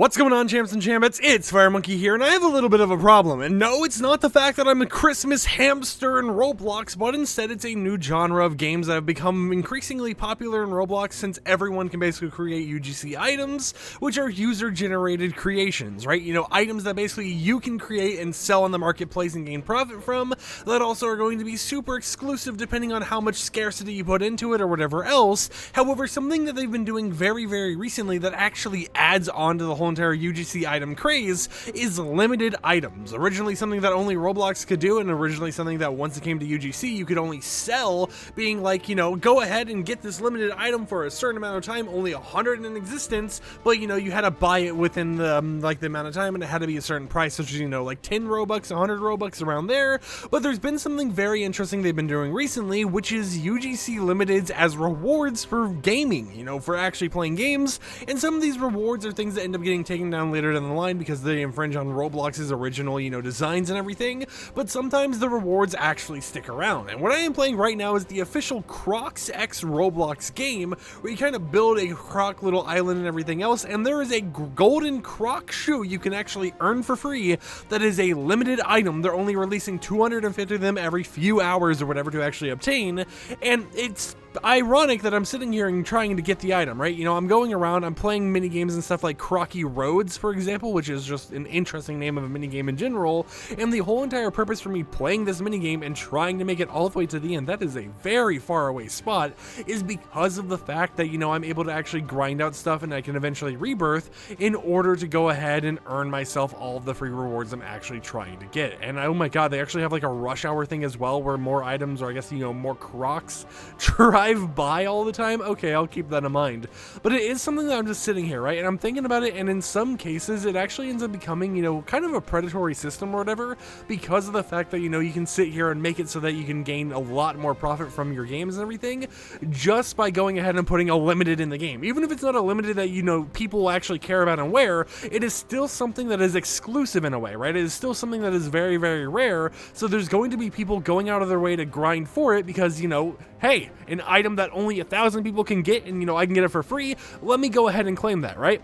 What's going on, champs and chambettes? It's FireMonkey here, and I have a little bit of a problem. And no, it's not the fact that I'm a Christmas hamster in Roblox, but instead it's a new genre of games that have become increasingly popular in Roblox since everyone can basically create UGC items, which are user-generated creations, right? You know, items that basically you can create and sell on the marketplace and gain profit from, that also are going to be super exclusive depending on how much scarcity you put into it or whatever else. However, something that they've been doing very, very recently that actually adds on to the whole entire UGC item craze is limited items. Originally something that only Roblox could do, and originally something that once it came to UGC you could only sell, being like, you know, go ahead and get this limited item for a certain amount of time, only 100 in existence, but you know, you had to buy it within the like the amount of time, and it had to be a certain price, such as, you know, like 10 Robux, 100 Robux, around there. But there's been something very interesting they've been doing recently, which is UGC limiteds as rewards for gaming, you know, for actually playing games. And some of these rewards are things that end up getting taken down later down the line because they infringe on Roblox's original, you know, designs and everything, but sometimes the rewards actually stick around. And what I am playing right now is the official Crocs X Roblox game, where you kind of build a croc little island and everything else, and there is a golden croc shoe you can actually earn for free that is a limited item. They're only releasing 250 of them every few hours or whatever to actually obtain, and it's ironic that I'm sitting here and trying to get the item, right? You know, I'm going around, I'm playing mini games and stuff like Crocky Roads, for example, which is just an interesting name of a mini game in general, and the whole entire purpose for me playing this mini game and trying to make it all the way to the end, that is a very far away spot, is because of the fact that, you know, I'm able to actually grind out stuff and I can eventually rebirth in order to go ahead and earn myself all of the free rewards I'm actually trying to get. And oh my god, they actually have like a rush hour thing as well, where more items, or I guess, you know, more Crocs drive by all the time. Okay, I'll keep that in mind. But it is something that I'm just sitting here, right, and I'm thinking about it, and in some cases it actually ends up becoming, you know, kind of a predatory system or whatever, because of the fact that, you know, you can sit here and make it so that you can gain a lot more profit from your games and everything just by going ahead and putting a limited in the game. Even if it's not a limited that, you know, people actually care about and wear, it is still something that is exclusive in a way, right? It is still something that is very, very rare, so there's going to be people going out of their way to grind for it because, you know, hey, an item that only 1,000 people can get, and, you know, I can get it for free, let me go ahead and claim that, right?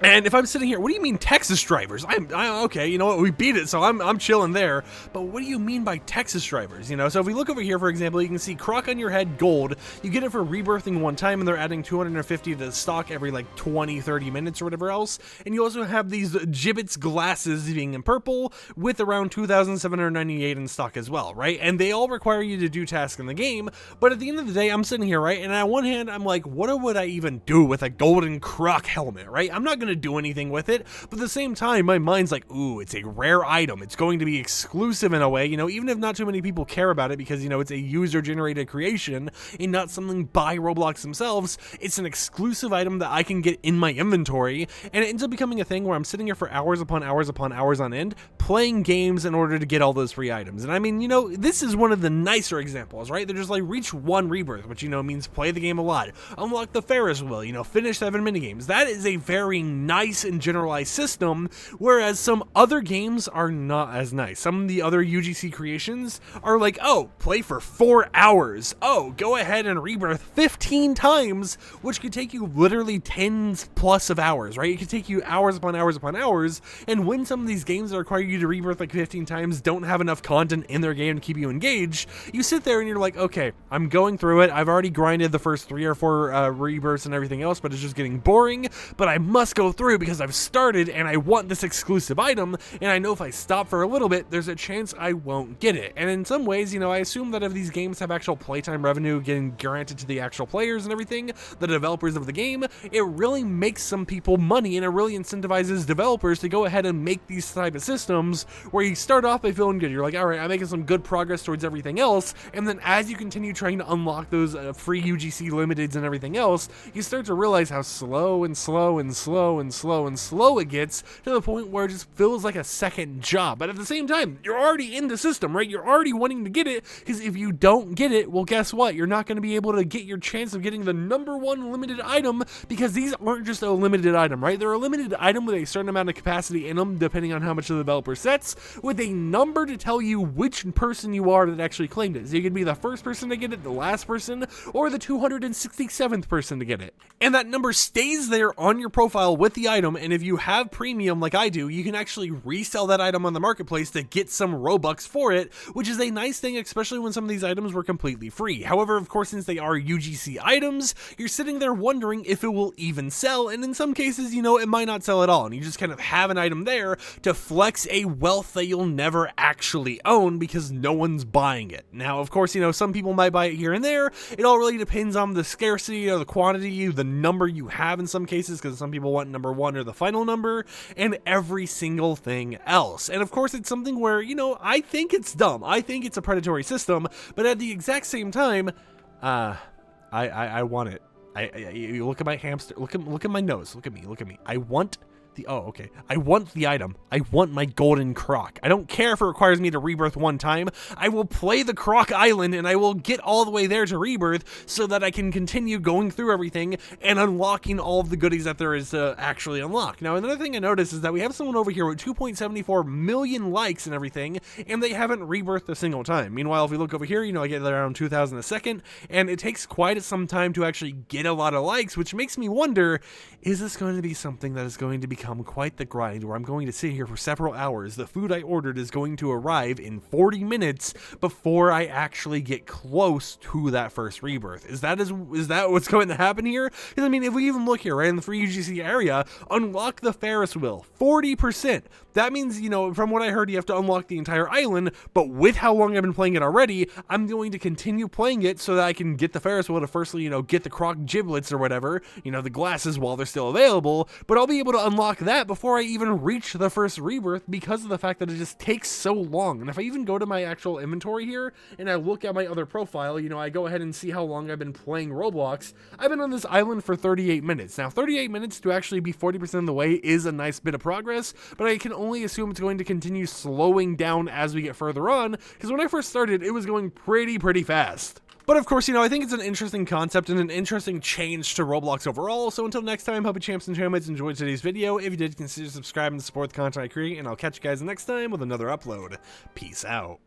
And if I'm sitting here, what do you mean Texas drivers? Okay, you know what, we beat it, so I'm chilling there. But what do you mean by Texas drivers? You know, so if we look over here, for example, you can see Croc on your head gold. You get it for rebirthing one time, and they're adding 250 to stock every like 20-30 minutes or whatever else. And you also have these Gibbets glasses being in purple with around 2,798 in stock as well, right? And they all require you to do tasks in the game. But at the end of the day, I'm sitting here, right? And on one hand, I'm like, what would I even do with a golden Croc helmet, right? I'm not gonna do anything with it, but at the same time my mind's like, ooh, it's a rare item, it's going to be exclusive in a way, you know, even if not too many people care about it, because, you know, it's a user generated creation and not something by Roblox themselves. It's an exclusive item that I can get in my inventory, and it ends up becoming a thing where I'm sitting here for hours upon hours upon hours on end playing games in order to get all those free items. And I mean, you know, this is one of the nicer examples, right? They're just like, reach 1 rebirth, which, you know, means play the game a lot, unlock the Ferris wheel, you know, finish 7 minigames. That is a very nice and generalized system, whereas some other games are not as nice. Some of the other UGC creations are like, oh, play for 4 hours. Oh, go ahead and rebirth 15 times, which could take you literally tens plus of hours, right? It could take you hours upon hours upon hours, and when some of these games that require you to rebirth like 15 times don't have enough content in their game to keep you engaged, you sit there and you're like, okay, I'm going through it. I've already grinded the first 3 or 4 rebirths and everything else, but it's just getting boring, but I must go through because I've started and I want this exclusive item, and I know if I stop for a little bit, there's a chance I won't get it. And in some ways, you know, I assume that if these games have actual playtime revenue getting granted to the actual players and everything, the developers of the game, it really makes some people money, and it really incentivizes developers to go ahead and make these type of systems where you start off by feeling good. You're like, all right, I'm making some good progress towards everything else, and then as you continue trying to unlock those free UGC limiteds and everything else, you start to realize how slow and slow and slow and slow and slow it gets, to the point where it just feels like a second job. But at the same time, you're already in the system, right? You're already wanting to get it, because if you don't get it, well, guess what? You're not going to be able to get your chance of getting the #1 limited item, because these aren't just a limited item, right? They're a limited item with a certain amount of capacity in them, depending on how much the developer sets, with a number to tell you which person you are that actually claimed it. So you could be the first person to get it, the last person, or the 267th person to get it. And that number stays there on your profile with the item, and if you have premium like I do, you can actually resell that item on the marketplace to get some Robux for it, which is a nice thing, especially when some of these items were completely free. However, of course, since they are UGC items, you're sitting there wondering if it will even sell, and in some cases, you know, it might not sell at all, and you just kind of have an item there to flex a wealth that you'll never actually own because no one's buying it. Now, of course, you know, some people might buy it here and there. It all really depends on the scarcity or the quantity, the number you have in some cases, because some people want number 1 or the final number, and every single thing else. And of course, it's something where, you know, I think it's dumb. I think it's a predatory system, but at the exact same time, I want it. You look at my hamster. Look at my nose. Look at me. I want the, oh, okay. I want the item. I want my golden croc. I don't care if it requires me to rebirth 1 time. I will play the Croc Island and I will get all the way there to rebirth so that I can continue going through everything and unlocking all of the goodies that there is to actually unlock. Now, another thing I noticed is that we have someone over here with 2.74 million likes and everything, and they haven't rebirthed a single time. Meanwhile, if we look over here, you know, I get around 2,000 a second, and it takes quite some time to actually get a lot of likes, which makes me wonder, is this going to be something that is going to become quite the grind where I'm going to sit here for several hours? The food I ordered is going to arrive in 40 minutes before I actually get close to that first rebirth. Is that what's going to happen here? Because I mean, if we even look here, right in the free UGC area, unlock the Ferris wheel, 40%. That means, you know, from what I heard, you have to unlock the entire island, but with how long I've been playing it already, I'm going to continue playing it so that I can get the Ferris wheel to firstly, you know, get the croc giblets or whatever, you know, the glasses while they're still available, but I'll be able to unlock that before I even reach the first rebirth because of the fact that it just takes so long. And if I even go to my actual inventory here and I look at my other profile, you know, I go ahead and see how long I've been playing Roblox. I've been on this island for 38 minutes. Now, 38 minutes to actually be 40% of the way is a nice bit of progress, but I can only assume it's going to continue slowing down as we get further on, because when I first started, it was going pretty fast. But of course, you know, I think it's an interesting concept and an interesting change to Roblox overall. So until next time, hope you champs and champions enjoyed today's video. If you did, consider subscribing to support the content I create, and I'll catch you guys next time with another upload. Peace out.